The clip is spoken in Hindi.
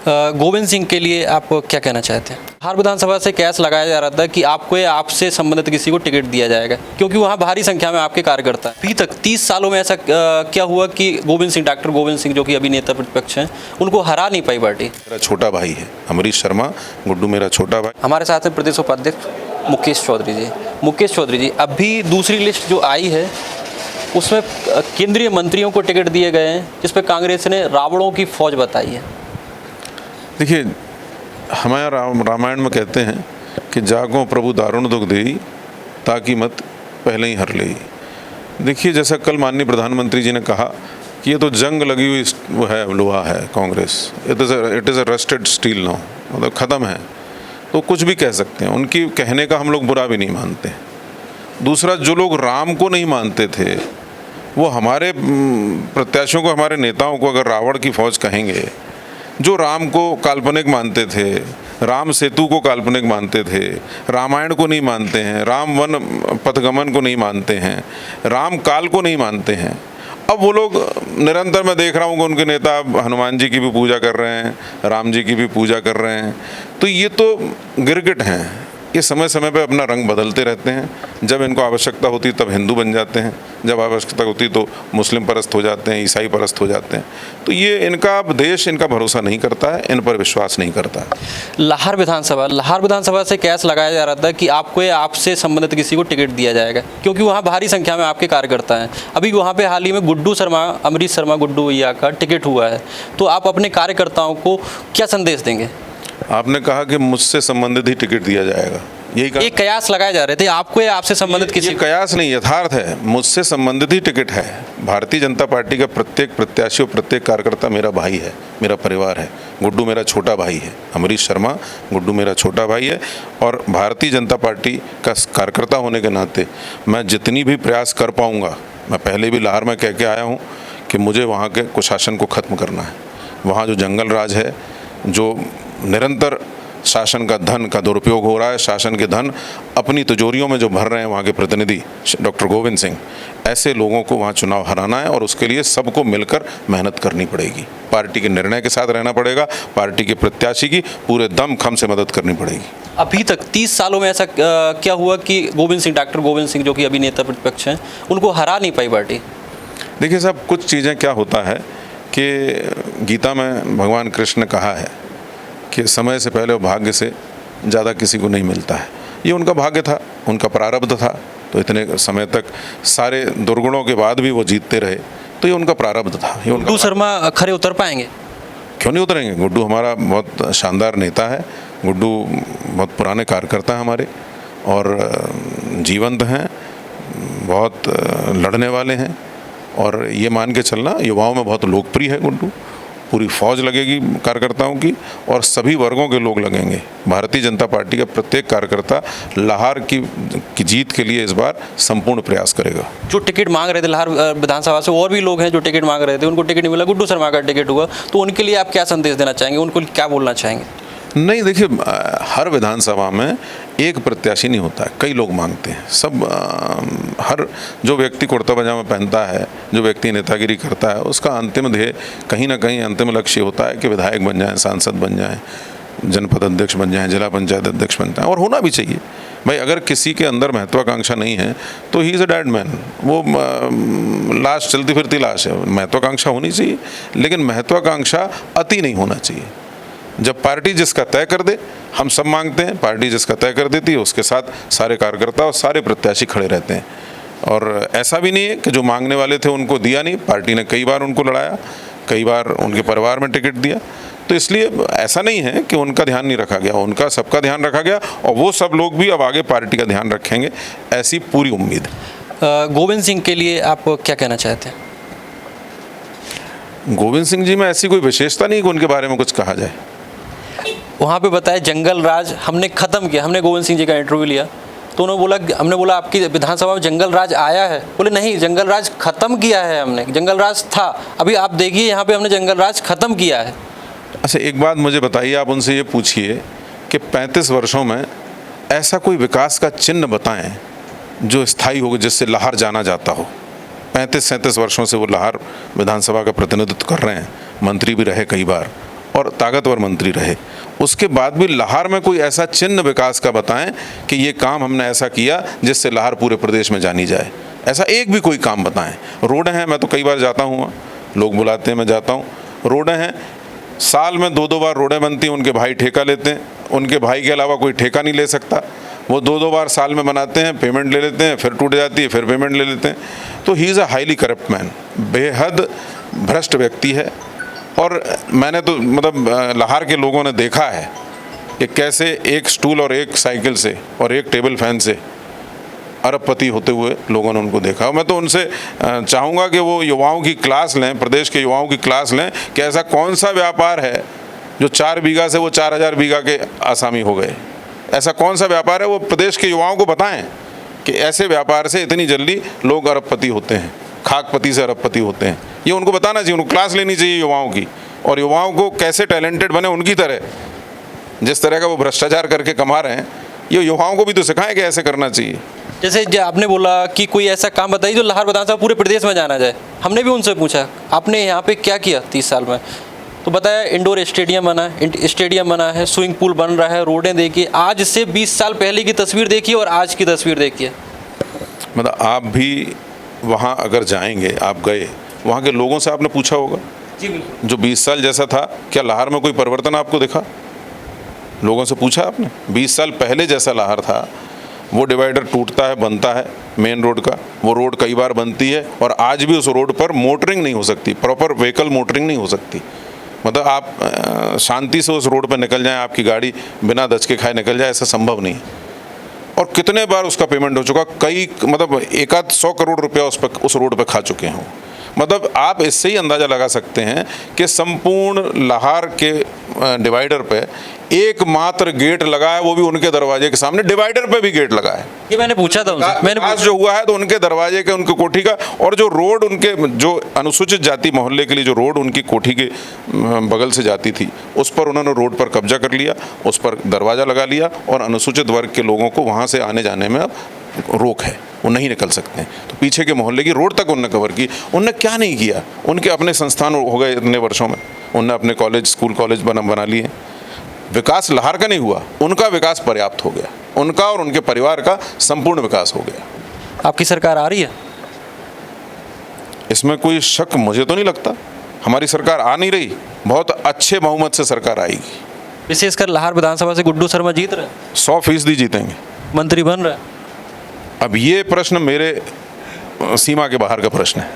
गोविंद सिंह के लिए आप क्या कहना चाहते हैं? बिहार विधानसभा से कैस लगाया जा रहा था कि आपको या आपसे संबंधित किसी को टिकट दिया जाएगा क्योंकि वहाँ भारी संख्या में आपके कार्यकर्ता हैं। अभी तक 30 सालों में ऐसा क्या हुआ कि गोविंद सिंह, डॉक्टर गोविंद सिंह जो कि अभी नेता प्रतिपक्ष हैं, उनको हरा नहीं पाई पार्टी? मेरा छोटा भाई है अमरीश शर्मा, गुड्डू मेरा छोटा भाई। हमारे साथ हैं प्रदेश उपाध्यक्ष मुकेश चौधरी जी। मुकेश चौधरी जी, अभी दूसरी लिस्ट जो आई है उसमें केंद्रीय मंत्रियों को टिकट दिए गए हैं, जिस पर कांग्रेस ने रावणों की फौज बताई है। देखिए, हमारे रामायण में कहते हैं कि जागो प्रभु दारुण दुख देई ताकि मत पहले ही हर ले। देखिए, जैसा कल माननीय प्रधानमंत्री जी ने कहा कि ये तो जंग लगी हुई वो है, लोहा है Congress, it is a rusted steel now, मतलब ख़त्म है। तो कुछ भी कह सकते हैं, उनकी कहने का हम लोग बुरा भी नहीं मानते। दूसरा, जो लोग राम को नहीं मानते थे वो हमारे प्रत्याशियों को, हमारे नेताओं को अगर रावण की फौज कहेंगे, जो राम को काल्पनिक मानते थे, राम सेतु को काल्पनिक मानते थे, रामायण को नहीं मानते हैं, राम वन पथगमन को नहीं मानते हैं, राम काल को नहीं मानते हैं, अब वो लोग निरंतर, मैं देख रहा हूँ कि उनके नेता हनुमान जी की भी पूजा कर रहे हैं, राम जी की भी पूजा कर रहे हैं। तो ये तो गिरगिट हैं, ये समय समय पे अपना रंग बदलते रहते हैं। जब इनको आवश्यकता होती तब हिंदू बन जाते हैं, जब आवश्यकता होती तो मुस्लिम परस्त हो जाते हैं, ईसाई परस्त हो जाते हैं। तो ये इनका देश इनका भरोसा नहीं करता है, इन पर विश्वास नहीं करता है। लाहौर विधानसभा से कैस लगाया जा रहा था कि आपको या आपसे संबंधित किसी को टिकट दिया जाएगा क्योंकि वहाँ भारी संख्या में आपके कार्यकर्ता हैं। अभी वहाँ पे हाल ही में गुड्डू शर्मा, अमरीश शर्मा गुड्डू भैया का टिकट हुआ है, तो आप अपने कार्यकर्ताओं को क्या संदेश देंगे? आपने कहा कि मुझसे संबंधित ही टिकट दिया जाएगा, यही कहा। एक कयास लगाए जा रहे थे आपको या आपसे संबंधित किसी? ये कयास नहीं, यथार्थ है। मुझसे संबंधित ही टिकट है। भारतीय जनता पार्टी का प्रत्येक प्रत्याशी और प्रत्येक कार्यकर्ता मेरा भाई है, मेरा परिवार है। गुड्डू मेरा छोटा भाई है, अमरीश शर्मा गुड्डू मेरा छोटा भाई है। और भारतीय जनता पार्टी का कार्यकर्ता होने के नाते मैं जितनी भी प्रयास कर पाऊँगा, मैं पहले भी लाहौर में कह के आया हूँ कि मुझे वहाँ के कुशासन को ख़त्म करना है। वहाँ जो जंगल राज है, जो निरंतर शासन का धन का दुरुपयोग हो रहा है, शासन के धन अपनी तिजोरियों में जो भर रहे हैं वहाँ के प्रतिनिधि डॉक्टर गोविंद सिंह, ऐसे लोगों को वहाँ चुनाव हराना है और उसके लिए सबको मिलकर मेहनत करनी पड़ेगी। पार्टी के निर्णय के साथ रहना पड़ेगा, पार्टी के प्रत्याशी की पूरे दम खम से मदद करनी पड़ेगी। अभी तक 30 सालों में ऐसा क्या हुआ कि गोविंद सिंह, डॉक्टर गोविंद सिंह जो कि अभी नेता प्रतिपक्ष हैं, उनको हरा नहीं पाई पार्टी? देखिए साहब, कुछ चीज़ें क्या होता है कि गीता में भगवान कृष्ण ने कहा है कि समय से पहले भाग्य से ज़्यादा किसी को नहीं मिलता है। ये उनका भाग्य था, उनका प्रारब्ध था, तो इतने समय तक सारे दुर्गुणों के बाद भी वो जीतते रहे, तो ये उनका प्रारब्ध था। ये गुड्डू शर्मा खरे उतर पाएंगे? क्यों नहीं उतरेंगे? गुड्डू हमारा बहुत शानदार नेता है, गुड्डू बहुत पुराने कार्यकर्ता हैं हमारे और जीवंत हैं, बहुत लड़ने वाले हैं और ये मान के चलना युवाओं में बहुत लोकप्रिय है गुड्डू। पूरी फौज लगेगी कार्यकर्ताओं की और सभी वर्गों के लोग लगेंगे। भारतीय जनता पार्टी का प्रत्येक कार्यकर्ता लाहौर की जीत के लिए इस बार संपूर्ण प्रयास करेगा। जो टिकट मांग रहे थे लाहौर विधानसभा से, और भी लोग हैं जो टिकट मांग रहे थे, उनको टिकट नहीं मिला, गुड्डू शर्मा का टिकट हुआ, तो उनके लिए आप क्या संदेश देना चाहेंगे, उनको क्या बोलना चाहेंगे? नहीं, देखिए, हर विधानसभा में एक प्रत्याशी नहीं होता है, कई लोग मांगते हैं। सब हर जो व्यक्ति कुर्ता पजामा पहनता है, जो व्यक्ति नेतागिरी करता है, उसका अंतिम ध्येय कहीं ना कहीं अंतिम लक्ष्य होता है कि विधायक बन जाएं, सांसद बन जाएं, जनपद अध्यक्ष बन जाएं, जिला पंचायत अध्यक्ष बन जाएं, और होना भी चाहिए भाई। अगर किसी के अंदर महत्वाकांक्षा नहीं है तो he is a dead man, वो लाश, चलती फिरती लाश है। महत्वाकांक्षा होनी चाहिए, लेकिन महत्वाकांक्षा अति नहीं होना चाहिए। जब पार्टी जिसका तय कर दे, हम सब मांगते हैं, पार्टी जिसका तय कर देती है उसके साथ सारे कार्यकर्ता और सारे प्रत्याशी खड़े रहते हैं। और ऐसा भी नहीं है कि जो मांगने वाले थे उनको दिया नहीं, पार्टी ने कई बार उनको लड़ाया, कई बार उनके परिवार में टिकट दिया। तो इसलिए ऐसा नहीं है कि उनका ध्यान नहीं रखा गया, उनका सबका ध्यान रखा गया और वो सब लोग भी अब आगे पार्टी का ध्यान रखेंगे, ऐसी पूरी उम्मीद है। गोविंद सिंह के लिए आप क्या कहना चाहते हैं? गोविंद सिंह जी में ऐसी कोई विशेषता नहीं कि उनके बारे में कुछ कहा जाए। वहाँ पे बताया जंगल राज हमने ख़त्म किया। हमने गोविंद सिंह जी का इंटरव्यू लिया तो उन्होंने बोला, हमने बोला आपकी विधानसभा में जंगल राज आया है? बोले नहीं, जंगल राज ख़त्म किया है हमने, जंगल राज था, अभी आप देखिए यहाँ पे हमने जंगल राज ख़त्म किया है। अच्छा, एक बात मुझे बताइए, आप उनसे ये पूछिए कि 35 वर्षों में ऐसा कोई विकास का चिन्ह बताएं जो स्थायी हो, जिससे लाहौर जाना जाता हो। 35-37 वर्षों से वो लाहौर विधानसभा का प्रतिनिधित्व कर रहे हैं, मंत्री भी रहे कई बार, और ताकतवर मंत्री रहे। उसके बाद भी लाहौर में कोई ऐसा चिन्ह विकास का बताएं कि ये काम हमने ऐसा किया जिससे लाहौर पूरे प्रदेश में जानी जाए। ऐसा एक भी कोई काम बताएं। रोडें हैं, मैं तो कई बार जाता हूँ, लोग बुलाते हैं, मैं जाता हूँ। रोडें हैं, साल में 2-2 बार रोडें बनती हैं, उनके भाई ठेका लेते हैं, उनके भाई के अलावा कोई ठेका नहीं ले सकता। वो 2-2 बार साल में बनाते हैं, पेमेंट ले लेते हैं, फिर टूट जाती है, फिर पेमेंट ले लेते हैं। तो he is a highly corrupt man, बेहद भ्रष्ट व्यक्ति है। और मैंने तो मतलब लाहौर के लोगों ने देखा है कि कैसे एक स्टूल और एक साइकिल से और एक टेबल फैन से अरबपति होते हुए लोगों ने उनको देखा। मैं तो उनसे चाहूँगा कि वो युवाओं की क्लास लें, प्रदेश के युवाओं की क्लास लें कि ऐसा कौन सा व्यापार है जो 4 बीघा से वो 4000 बीघा के आसामी हो गए। ऐसा कौन सा व्यापार है, वो प्रदेश के युवाओं को बताएं कि ऐसे व्यापार से इतनी जल्दी लोग अरबपति होते हैं, खाकपति से अरबपति होते हैं। ये उनको बताना चाहिए, उनको क्लास लेनी चाहिए युवाओं की, और युवाओं को कैसे टैलेंटेड बने उनकी तरह। जिस तरह का वो भ्रष्टाचार करके कमा रहे हैं, ये युवाओं को भी तो सिखाएं कि ऐसे करना चाहिए। जैसे आपने बोला कि कोई ऐसा काम बताइए जो लाहौर विधानसभा पूरे प्रदेश में जाना जाए। हमने भी उनसे पूछा आपने यहाँ पे क्या किया 30 साल में, तो बताया इंडोर स्टेडियम बना है, स्विमिंग पूल बन रहा है, रोडें देखिए। आज से 20 साल पहले की तस्वीर देखिए और आज की तस्वीर देखिए। मतलब आप भी वहाँ अगर जाएंगे, आप गए, वहाँ के लोगों से आपने पूछा होगा जी बिल्कुल। जो 20 साल जैसा था, क्या लाहौर में कोई परिवर्तन आपको दिखा? लोगों से पूछा आपने? 20 साल पहले जैसा लाहौर था, वो डिवाइडर टूटता है, बनता है मेन रोड का, वो रोड कई बार बनती है और आज भी उस रोड पर मोटरिंग नहीं हो सकती, प्रॉपर व्हीकल मोटरिंग नहीं हो सकती। मतलब आप शांति से उस रोड पर निकल जाएं, आपकी गाड़ी बिना दचके खाए निकल जाए, ऐसा संभव नहीं। और कितने बार उसका पेमेंट हो चुका, कई मतलब 100 करोड़ रुपया उस रोड पर खा चुके हैं। मतलब आप इससे ही अंदाज़ा लगा सकते हैं कि संपूर्ण लाहौर के डिवाइडर पे एकमात्र गेट लगा है, वो भी उनके दरवाजे के सामने। डिवाइडर पे भी गेट लगा है। ये मैंने पूछा था उनसे, मैंने जो हुआ है तो उनके दरवाजे के, उनकी कोठी का, और जो रोड उनके जो अनुसूचित जाति मोहल्ले के लिए जो रोड उनकी कोठी के बगल से जाती थी, उस पर उन्होंने रोड पर कब्जा कर लिया, उस पर दरवाज़ा लगा लिया और अनुसूचित वर्ग के लोगों को वहाँ से आने जाने में अब रोक है, वो नहीं निकल सकते हैं। तो पीछे के मोहल्ले की रोड तक उन्होंने कवर की। उनने क्या नहीं किया? उनके अपने संस्थान हो गए इतने वर्षों में, उनने अपने कॉलेज, स्कूल कॉलेज बना लिए। विकास लाहौर का नहीं हुआ, उनका विकास पर्याप्त हो गया, उनका और उनके परिवार का संपूर्ण विकास हो गया। आपकी सरकार आ रही है? इसमें कोई शक मुझे तो नहीं लगता। हमारी सरकार आ नहीं रही, बहुत अच्छे बहुमत से सरकार आएगी। विशेषकर लाहौर विधानसभा से गुड्डू शर्मा जीत रहे हैं, 100% जीतेंगे। मंत्री बन रहे हैं। अब ये प्रश्न मेरे सीमा के बाहर का प्रश्न है।